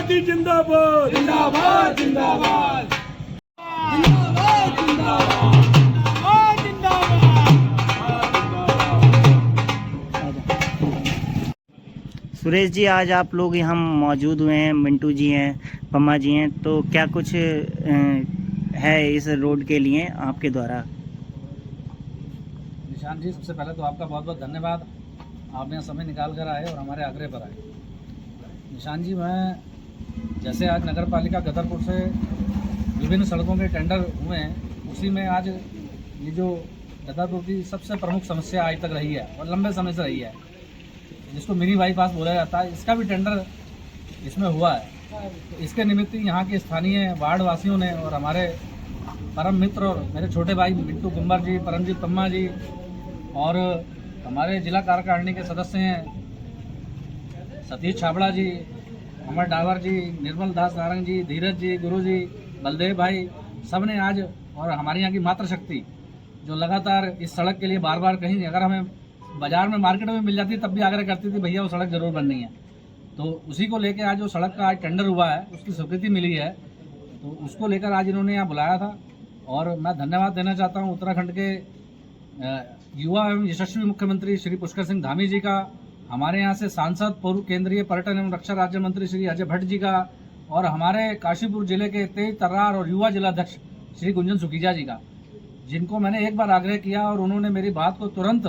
मोदी जिंदाबाद जिंदाबाद जिंदाबाद जिंदाबाद जिंदाबाद जिंदाबाद। सुरेश जी, आज आप लोग यहाँ मौजूद हुए हैं, मिंटू जी हैं, पम्मा जी हैं, तो क्या कुछ है इस रोड के लिए आपके द्वारा? निशान जी, सबसे पहले तो आपका बहुत बहुत धन्यवाद। आप यहाँ समय निकाल कर आए और हमारे आग्रह पर आए। निशान जी, मैं जैसे आज नगर पालिका गदरपुर से विभिन्न सड़कों के टेंडर हुए हैं, उसी में आज ये जो गदरपुर की सबसे प्रमुख समस्या आज तक रही है और लंबे समय से रही है, जिसको मिनी बाईपास बोला जाता है, इसका भी टेंडर इसमें हुआ है। इसके निमित्त यहाँ के स्थानीय वार्ड वासियों ने और हमारे परम मित्र और मेरे छोटे भाई मिंटू कुंबर जी, परमजीत पम्मा जी और हमारे जिला कार्यकारिणी के सदस्य हैं सतीश छाबड़ा जी, अमर डावर जी, निर्मल दास नारंग जी, धीरज जी, गुरु जी, बलदेव भाई, सब ने आज, और हमारे यहाँ की मातृशक्ति जो लगातार इस सड़क के लिए बार बार कहीं अगर हमें बाजार में मार्केट में मिल जाती तब भी आग्रह करती थी भैया वो सड़क जरूर बननी है। तो उसी को लेकर आज जो सड़क का आज टेंडर हुआ है, उसकी स्वीकृति मिली है, तो उसको लेकर आज इन्होंने यहाँ बुलाया था। और मैं धन्यवाद देना चाहता हूँ उत्तराखंड के युवा एवं यशस्वी मुख्यमंत्री श्री पुष्कर सिंह धामी जी का, हमारे यहाँ से सांसद पूर्व केंद्रीय पर्यटन एवं रक्षा राज्य मंत्री श्री अजय भट्ट जी का, और हमारे काशीपुर जिले के तेज तर्रार और युवा जिलाध्यक्ष श्री गुंजन सुखीजा जी का, जिनको मैंने एक बार आग्रह किया और उन्होंने मेरी बात को तुरंत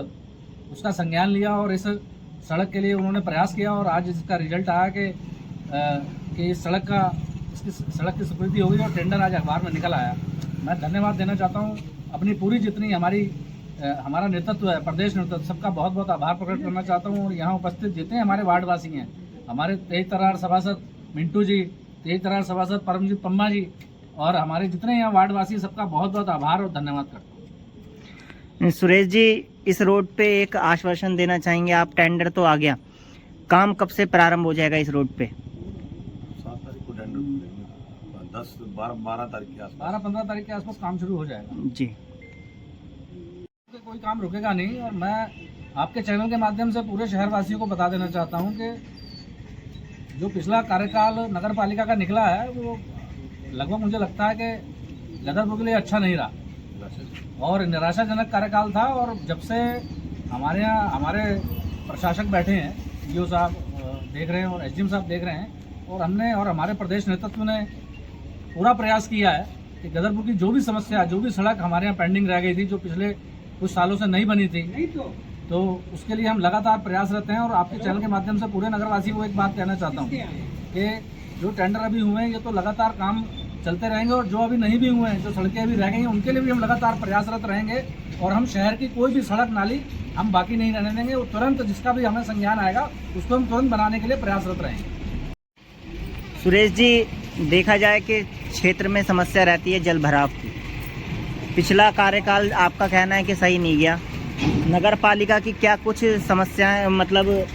उसका संज्ञान लिया और इस सड़क के लिए उन्होंने प्रयास किया। और आज इसका रिजल्ट आया कि इस सड़क की स्वीकृति हुई और टेंडर आज अखबार में निकल आया। मैं धन्यवाद देना चाहता हूँ अपनी पूरी जितनी हमारा नेतृत्व है, प्रदेश नेतृत्व, सबका बहुत बहुत आभार प्रकट करना चाहता हूँ। और यहाँ उपस्थित जितने हमारे वार्डवासी हैं, हमारे तेज तर्रार सभासद मिंटू जी, तेज तर्रार सभासद परमजीत पम्मा जी और हमारे जितने यहाँ वार्डवासी, सबका बहुत बहुत आभार और धन्यवाद करता हूँ। सुरेश जी, इस रोड पे एक आश्वासन देना चाहेंगे आप? टेंडर तो आ गया, काम कब से प्रारंभ हो जाएगा इस रोड पे? 7 तारीख को टेंडर, 10-12 तारीख के आसपास, 12-15 तारीख के आसपास काम शुरू हो जाएगा जी। कोई काम रुकेगा नहीं। और मैं आपके चैनल के माध्यम से पूरे शहरवासियों को बता देना चाहता हूं कि जो पिछला कार्यकाल नगर पालिका का निकला है, वो लगभग मुझे लगता है कि गदरपुर के लिए अच्छा नहीं रहा और निराशाजनक कार्यकाल था। और जब से हमारे यहाँ हमारे प्रशासक बैठे हैं, ईओ साहब देख रहे हैं और एसडीएम साहब देख रहे हैं, और हमने और हमारे प्रदेश नेतृत्व ने पूरा प्रयास किया है कि गदरपुर की जो भी समस्या, जो भी सड़क हमारे यहाँ पेंडिंग रह गई थी, जो पिछले कुछ सालों से नहीं बनी थी, तो उसके लिए हम लगातार प्रयासरत हैं। और आपके चैनल के माध्यम से पूरे नगरवासी को एक बात कहना चाहता हूँ कि जो टेंडर अभी हुए हैं, ये तो लगातार काम चलते रहेंगे, और जो अभी नहीं भी हुए हैं, जो सड़कें अभी रह गई हैं, उनके लिए भी हम लगातार प्रयासरत रहेंगे। और हम शहर की कोई भी सड़क नाली हम बाकी नहीं रहने देंगे। वो तुरंत जिसका भी हमें संज्ञान आएगा, उसको हम तुरंत बनाने के लिए प्रयासरत रहेंगे। सुरेश जी, देखा जाए कि क्षेत्र में समस्या रहती है जल भराव की। पिछला कार्यकाल आपका कहना है कि सही नहीं गया। नगर पालिका की क्या कुछ समस्याएं,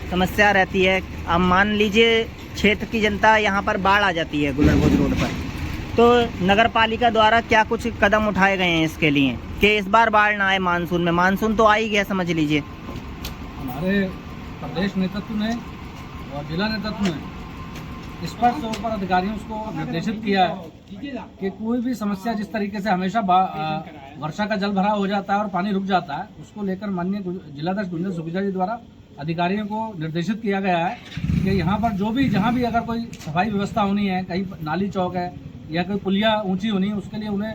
समस्या रहती है? अब मान लीजिए क्षेत्र की जनता यहाँ पर बाढ़ आ जाती है गुलरगोद रोड पर, तो नगर पालिका द्वारा क्या कुछ कदम उठाए गए हैं इसके लिए कि इस बार बाढ़ ना आए? मानसून में, मानसून तो आ ही गया समझ लीजिए। हमारे प्रदेश नेतृत्व ने और जिला नेतृत्व ने स्पष्ट तौर पर अधिकारियों को निर्देशित किया है कि कोई भी समस्या, जिस तरीके से हमेशा वर्षा का जल भराव हो जाता है और पानी रुक जाता है, उसको लेकर माननीय जिलाध्यक्ष गुंजन सुखीजा जी द्वारा अधिकारियों को निर्देशित किया गया है कि यहाँ पर जहाँ भी अगर कोई सफाई व्यवस्था होनी है, कहीं नाली चौक है या कोई पुलिया ऊंची होनी है, उसके लिए उन्हें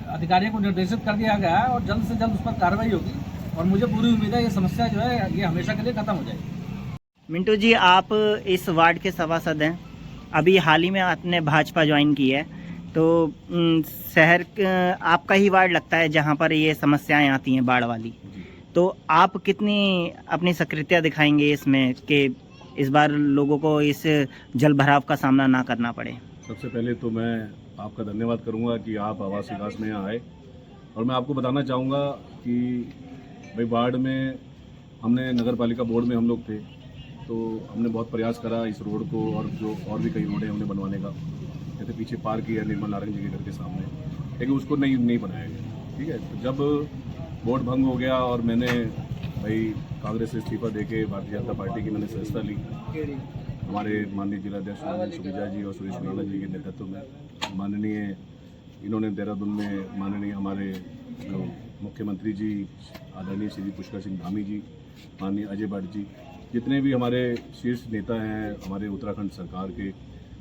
अधिकारियों को निर्देशित कर दिया गया है और जल्द से जल्द उस पर कार्रवाई होगी। और मुझे पूरी उम्मीद है ये समस्या जो है ये हमेशा के लिए खत्म हो जाएगी। मिंटू जी, आप इस वार्ड के सभासद हैं, अभी हाल ही में आपने भाजपा ज्वाइन की है, तो शहर आपका ही वार्ड लगता है जहां पर ये समस्याएं आती हैं बाढ़ वाली, तो आप कितनी अपनी सक्रियता दिखाएंगे इसमें कि इस बार लोगों को इस जल भराव का सामना ना करना पड़े? सबसे पहले तो मैं आपका धन्यवाद करूंगा कि आप आवास विकास में यहाँ आए, और मैं आपको बताना चाहूँगा कि भाई बाढ़ में हमने नगर पालिका बोर्ड में हम लोग थे, तो हमने बहुत प्रयास करा इस रोड को और भी कई रोडें हमने बनवाने का, जैसे पीछे पार्क किया निर्मल नारंग जी के घर के सामने, लेकिन उसको नहीं बनाया गया। ठीक है, तो जब वोट भंग हो गया और मैंने भाई कांग्रेस से इस्तीफा देके भारतीय जनता पार्टी की मैंने सदस्यता ली, हमारे माननीय जिलाध्यक्ष सुविजा जी और सुरेश कुराना जी के नेतृत्व में माननीय इन्होंने देहरादून में माननीय हमारे मुख्यमंत्री जी आदरणीय श्री पुष्कर सिंह धामी जी, माननीय अजय भट्ट जी, जितने भी हमारे शीर्ष नेता हैं हमारे उत्तराखंड सरकार के,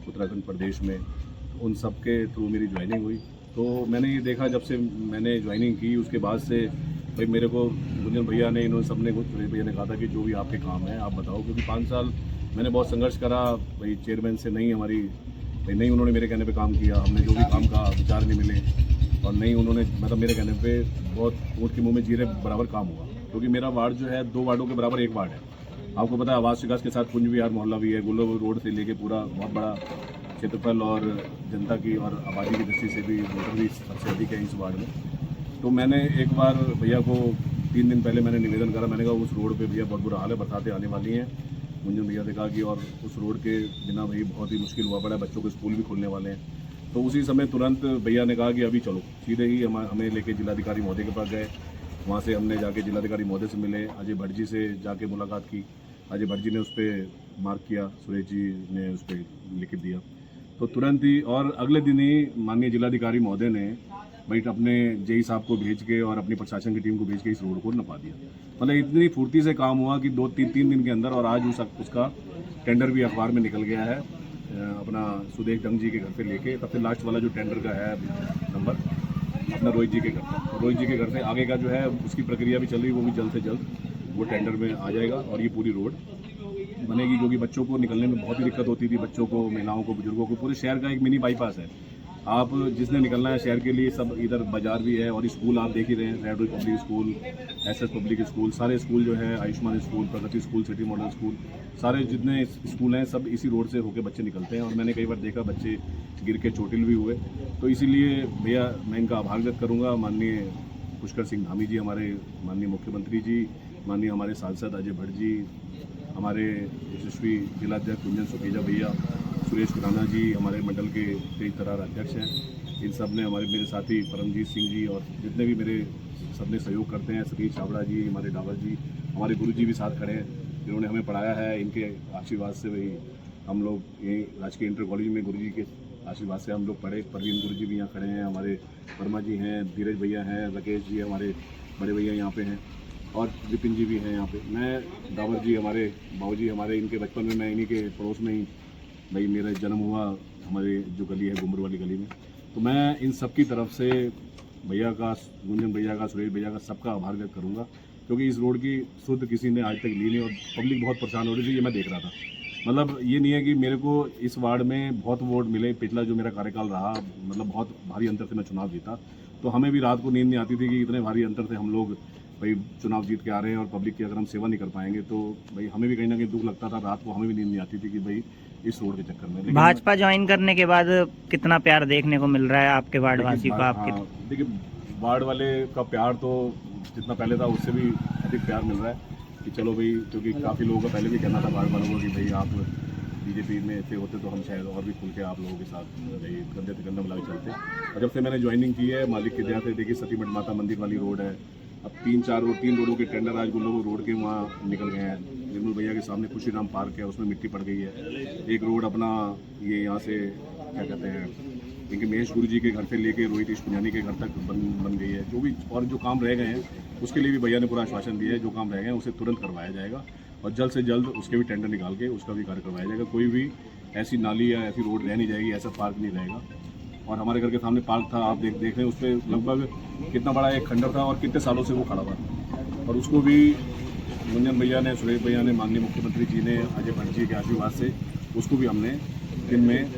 उत्तराखंड प्रदेश में, उन सब के थ्रू मेरी ज्वाइनिंग हुई। तो मैंने ये देखा जब से मैंने ज्वाइनिंग की उसके बाद से भाई मेरे को गुंजन भैया ने, इन्होंने सबने भैया ने कहा था कि जो भी आपके काम है आप बताओ, क्योंकि 5 साल मैंने बहुत संघर्ष करा भाई चेयरमैन से, नहीं हमारी भाई नहीं उन्होंने मेरे कहने पे काम किया, हमने जो भी काम का विचार नहीं मिले और नहीं उन्होंने मतलब मेरे कहने पे बहुत ऊँट के मुँह में जीरे बराबर काम हुआ, क्योंकि मेरा वार्ड जो है 2 वार्डों के बराबर एक वार्ड है। आपको पता है आवास विकास के साथ कुंज विहार मोहल्ला भी है, गुल्लो रोड से लेके पूरा बहुत बड़ा क्षेत्रफल और जनता की और आबादी की दृष्टि से भी वोटर भी सबसे अधिक है इस वार्ड में। तो मैंने एक बार भैया को 3 दिन पहले मैंने निवेदन करा, मैंने कहा उस रोड पे भैया बहुत बुरा हाल है, बरसातें आने वाली हैं। गुंजन भैया से कहा कि और उस रोड के बिना भाई बहुत ही मुश्किल हुआ पड़ा है, बच्चों के स्कूल भी खुलने वाले हैं। तो उसी समय तुरंत भैया ने कहा कि अभी चलो, सीधे ही हमें लेके जिलाधिकारी महोदय के पास गए। वहाँ से हमने जाके जिलाधिकारी महोदय से मिले, अजय भट्ट जी से जाके मुलाकात की। अजय भट्ट जी ने उस पर मार्क किया, सुरेश जी ने उस पर लिख दिया। तो तुरंत ही और अगले दिन ही माननीय जिलाधिकारी महोदय ने भाई अपने जेई साहब को भेज के और अपनी प्रशासन की टीम को भेज के इस रोड को नपा दिया। मतलब इतनी फुर्ती से काम हुआ कि 2-3 दिन के अंदर, और आज उसका टेंडर भी अखबार में निकल गया है, अपना सुदेश डंग जी के घर पे लेके। सबसे लास्ट वाला जो टेंडर का है नंबर अपना रोहित जी के घर पर, रोहित जी के घर से आगे का जो है उसकी प्रक्रिया भी चल रही, वो भी जल्द से जल्द वो टेंडर में आ जाएगा और ये पूरी रोड बनेगी। क्योंकि बच्चों को निकलने में बहुत ही दिक्कत होती थी, बच्चों को, महिलाओं को, बुजुर्गों को। पूरे शहर का एक मिनी बाईपास है। आप जिसने निकलना है शहर के लिए, सब इधर बाजार भी है और स्कूल आप देख ही रहे हैं, red public school, SS public school, सारे स्कूल जो है, आयुष्मान स्कूल, प्रगति स्कूल, सिटी मॉडल स्कूल, सारे जितने स्कूल हैं सब इसी रोड से होकर बच्चे निकलते हैं। और मैंने कई बार देखा बच्चे गिर के चोटिल भी हुए। तो इसीलिए भैया मैं इनका आभार व्यक्त करूँगा, माननीय पुष्कर सिंह धामी जी, हमारे माननीय मुख्यमंत्री जी, माननीय हमारे सांसद अजय भट्ट जी, हमारे यशस्वी जिलाध्यक्ष कुंजन सुखेजा भैया, सुरेश कुराना जी, हमारे मंडल के कई तरह अध्यक्ष हैं। इन सब ने, हमारे मेरे साथी परमजीत सिंह जी और जितने भी मेरे सबने सहयोग करते हैं, सतीश छाबड़ा जी, हमारे डावर जी, हमारे गुरु जी भी साथ खड़े हैं, जिन्होंने हमें पढ़ाया है। इनके आशीर्वाद से वही हम लोग यही राजकीय इंटर कॉलेज में गुरु जी के आशीर्वाद से हम लोग पढ़े। परवीन गुरु जी भी यहाँ खड़े हैं, हमारे वर्मा जी हैं, धीरज भैया हैं, राकेश जी हमारे बड़े भैया यहाँ पे हैं और विपिन जी भी हैं यहाँ पे। मैं डावर जी, हमारे बाबू जी, हमारे इनके बचपन में मैं इन्हीं के पड़ोस में ही भाई मेरा जन्म हुआ, हमारे जो गली है गुम्बर वाली गली में। तो मैं इन सब की तरफ से भैया का, गुंजन भैया का, सुरेश भैया का, सबका आभार व्यक्त करूँगा, क्योंकि इस रोड की सुध किसी ने आज तक ली नहीं और पब्लिक बहुत परेशान हो रही थी, ये मैं देख रहा था। मतलब ये नहीं है कि मेरे को इस वार्ड में बहुत वोट मिले, पिछला जो मेरा कार्यकाल रहा मतलब बहुत भारी अंतर से मैं चुनाव जीता, तो हमें भी रात को नींद नहीं आती थी कि इतने भारी अंतर से हम लोग भाई चुनाव जीत के आ रहे हैं और पब्लिक की अगर हम सेवा नहीं कर पाएंगे तो भाई हमें भी कहीं ना कहीं दुख लगता था। रात को हमें भी नींद नहीं आती थी कि भाई इस रोड के चक्कर में। भाजपा ज्वाइन करने के बाद कितना प्यार देखने को मिल रहा है आपके वार्ड वासियों का? आपके देखिए वार्ड वाले का प्यार तो जितना पहले था उससे भी अधिक प्यार मिल रहा है कि चलो भाई, क्योंकि काफ़ी लोगों का पहले भी कहना था वार्ड वालों को कि भाई आप बीजेपी में थे होते तो हम शायद और भी खुल के आप लोगों के साथ भाई कंधे से कंधा मिला के चलते। और जब से मैंने ज्वाइनिंग की है, मालिक की दया से, देखिए सती मठ माता मंदिर वाली रोड है, अब 3 रोडों के टेंडर आज गुल्लो रोड के वहाँ निकल गए हैं। निर्मल भैया के सामने खुशी राम पार्क है, उसमें मिट्टी पड़ गई है। एक रोड अपना ये यहाँ से क्या कहते हैं, इनके महेश गुरु जी के घर से लेके रोहित पुंजानी के घर तक बन गई है। जो भी और जो काम रह गए हैं उसके लिए भी भैया ने पूरा आश्वासन दिया है, जो काम रह गए हैं उसे तुरंत करवाया जाएगा और जल्द से जल्द उसके भी टेंडर निकाल के उसका भी कार्य करवाया जाएगा। कोई भी ऐसी नाली या ऐसी रोड रह नहीं जाएगी, ऐसा पार्क नहीं रहेगा। और हमारे घर के सामने पार्क था, आप देख रहे हैं, उस पर लगभग कितना बड़ा एक खंडर था और कितने सालों से वो खड़ा था। और उसको भी गुंजन भैया ने, सुरेश भैया ने, माननीय मुख्यमंत्री जी ने, अजय भट्ट जी के आशीर्वाद से उसको भी हमने दिन में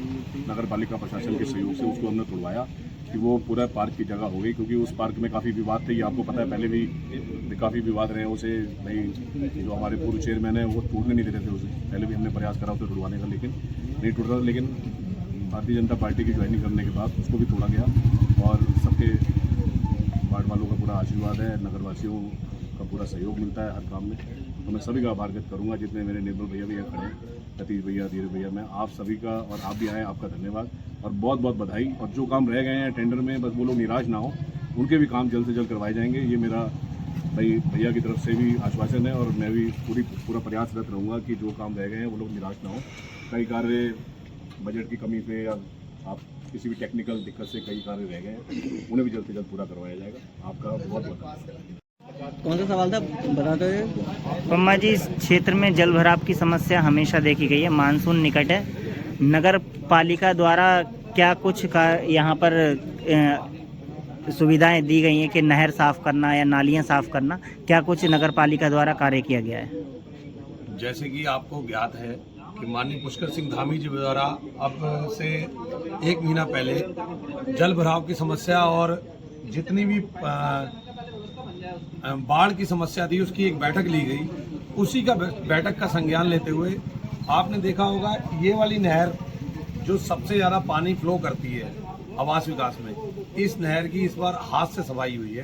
नगर पालिका प्रशासन के सहयोग से उसको हमने तोड़वाया कि वो पूरा पार्क की जगह हो गई। क्योंकि उस पार्क में काफ़ी विवाद थे, ये आपको पता है, पहले भी काफ़ी विवाद रहे। उसे भाई जो हमारे पूर्व चेयरमैन है वो टूटने नहीं देते थे उसे, पहले भी हमने प्रयास करा उसे तोड़वाने का, लेकिन नहीं टूटा। लेकिन भारतीय जनता पार्टी की ज्वाइनिंग करने के बाद उसको भी तोड़ा गया और सबके वार्ड वालों का पूरा आशीर्वाद है, नगरवासियों का पूरा सहयोग मिलता है हर काम में। तो मैं सभी का आभार व्यक्त करूँगा, जितने मेरे निर्मल भैया भी यहाँ खड़े हैं, सतीश भैया, धीरज भैया, मैं आप सभी का, और आप भी आए, आपका धन्यवाद और बहुत बहुत बधाई। और जो काम रह गए हैं टेंडर में, बस वो लोग निराश ना हो, उनके भी काम जल्द से जल्द करवाए जाएंगे। ये मेरा भाई भैया की तरफ से भी आश्वासन है और मैं भी पूरा प्रयासरत रहूँगा कि जो काम रह गए हैं वो लोग निराश ना हो कई कार्य बजट की कमी से या आप किसी भी टेक्निकल दिक्कत से कई कार्य रह गए हैं, उन्हें भी जल्द से जल्द पूरा करवाया जाएगा। आपका बहुत बहुत कौन सा सवाल था बताते हुए? पम्मा जी, इस क्षेत्र में जल भराव की समस्या हमेशा देखी गई है, मानसून निकट है, नगर पालिका द्वारा क्या कुछ का यहाँ पर सुविधाएं दी गई हैं कि नहर साफ करना या नालियाँ साफ करना, क्या कुछ नगर पालिका द्वारा कार्य किया गया है? जैसे कि आपको ज्ञात है कि माननीय पुष्कर सिंह धामी जी द्वारा अब से 1 महीना पहले जल भराव की समस्या और जितनी भी बाढ़ की समस्या थी उसकी एक बैठक ली गई। उसी का बैठक का संज्ञान लेते हुए आपने देखा होगा ये वाली नहर जो सबसे ज़्यादा पानी फ्लो करती है आवास विकास में, इस नहर की इस बार हाथ से सफाई हुई है।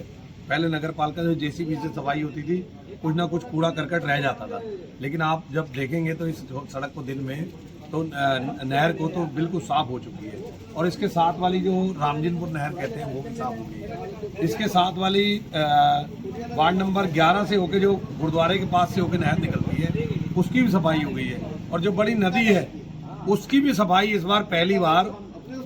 पहले नगर पालिका जो जेसीबी से सफाई होती थी, कुछ ना कुछ कूड़ा करकट रह जाता था, लेकिन आप जब देखेंगे तो इस सड़क को दिन में तो नहर को तो बिल्कुल साफ हो चुकी है। और इसके साथ वाली जो रामजिनपुर नहर कहते हैं वो भी साफ हो गई है। इसके साथ वाली वार्ड नंबर 11 से होके जो गुरुद्वारे के पास से होके नहर निकलती है उसकी भी सफाई हो गई है। और जो बड़ी नदी है उसकी भी सफाई इस बार पहली बार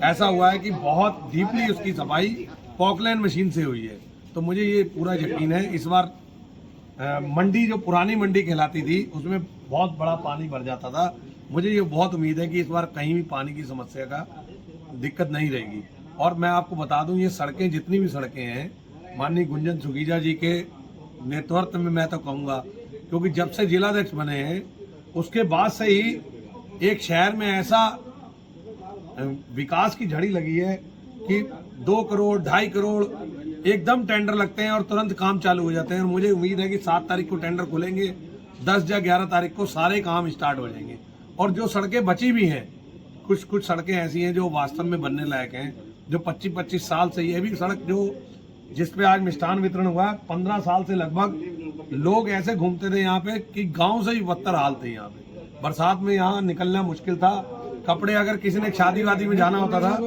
ऐसा हुआ है कि बहुत डीपली उसकी सफाई पॉकलैंड मशीन से हुई है। तो मुझे ये पूरा यकीन है इस बार मंडी जो पुरानी मंडी कहलाती थी उसमें बहुत बड़ा पानी भर जाता था। मुझे ये बहुत उम्मीद है कि इस बार कहीं भी पानी की समस्या का दिक्कत नहीं रहेगी। और मैं आपको बता दूं ये सड़कें जितनी भी सड़कें हैं माननीय गुंजन सुगीजा जी के नेतृत्व में, मैं तो कहूँगा, क्योंकि जब से जिलाध्यक्ष बने हैं उसके बाद से ही एक शहर में ऐसा विकास की झड़ी लगी है कि 2 करोड़ 2.5 करोड़ एकदम टेंडर लगते हैं और तुरंत काम चालू हो जाते हैं। और मुझे उम्मीद है कि 7 तारीख को टेंडर खुलेंगे, 10 या 11 तारीख को सारे काम स्टार्ट हो जाएंगे। और जो सड़कें बची भी हैं, कुछ सड़कें ऐसी हैं जो वास्तव में बनने लायक हैं, जो 25-25 साल से, ये भी सड़क जो जिस पे आज मिष्ठान वितरण हुआ 15 साल से लगभग लोग ऐसे घूमते थे यहाँ पे कि गाँव से ही बदतर हाल थे। यहाँ पे बरसात में यहाँ निकलना मुश्किल था। कपड़े अगर किसी ने शादी वादी में जाना होता था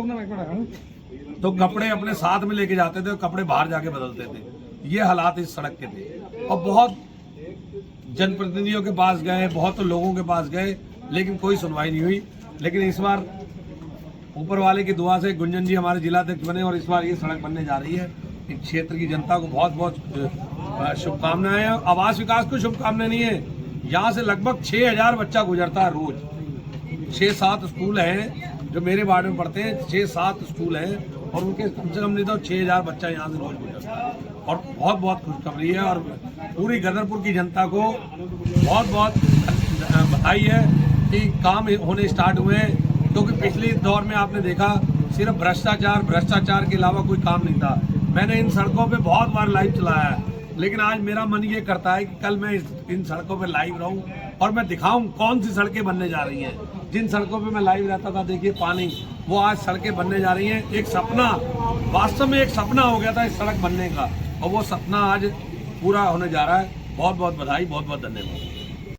तो कपड़े अपने साथ में लेके जाते थे और कपड़े बाहर जाके बदलते थे। ये हालात इस सड़क के थे। और बहुत जनप्रतिनिधियों के पास गए, बहुत लोगों के पास गए, लेकिन कोई सुनवाई नहीं हुई। लेकिन इस बार ऊपर वाले की दुआ से गुंजन जी हमारे जिलाध्यक्ष बने और इस बार ये सड़क बनने जा रही है। इस क्षेत्र की जनता को बहुत बहुत शुभकामनाएं हैं। आवास विकास को शुभकामनाएं नहीं है, यहाँ से लगभग 6000 बच्चा गुजरता है रोज। 6-7 स्कूल हैं जो मेरे वार्ड में पढ़ते हैं, 6-7 स्कूल हैं और उनके कम से कम नहीं तो 6000 बच्चा यहाँ से रोज गुजरता है। और बहुत बहुत खुशखबरी है और पूरी गदरपुर की जनता को बहुत बहुत बधाई है कि काम होने स्टार्ट हुए हैं। क्योंकि पिछले दौर में आपने देखा सिर्फ भ्रष्टाचार के अलावा कोई काम नहीं था। मैंने इन सड़कों पे बहुत बार लाइव चलाया है, लेकिन आज मेरा मन ये करता है कि कल मैं इन सड़कों पे लाइव रहूं और मैं दिखाऊं कौन सी सड़कें बनने जा रही हैं। जिन सड़कों पे मैं लाइव रहता था, देखिए पानी, वो आज सड़कें बनने जा रही हैं। एक सपना, वास्तव में एक सपना हो गया था इस सड़क बनने का, और वो सपना आज पूरा होने जा रहा है। बहुत बहुत बधाई, बहुत बहुत धन्यवाद।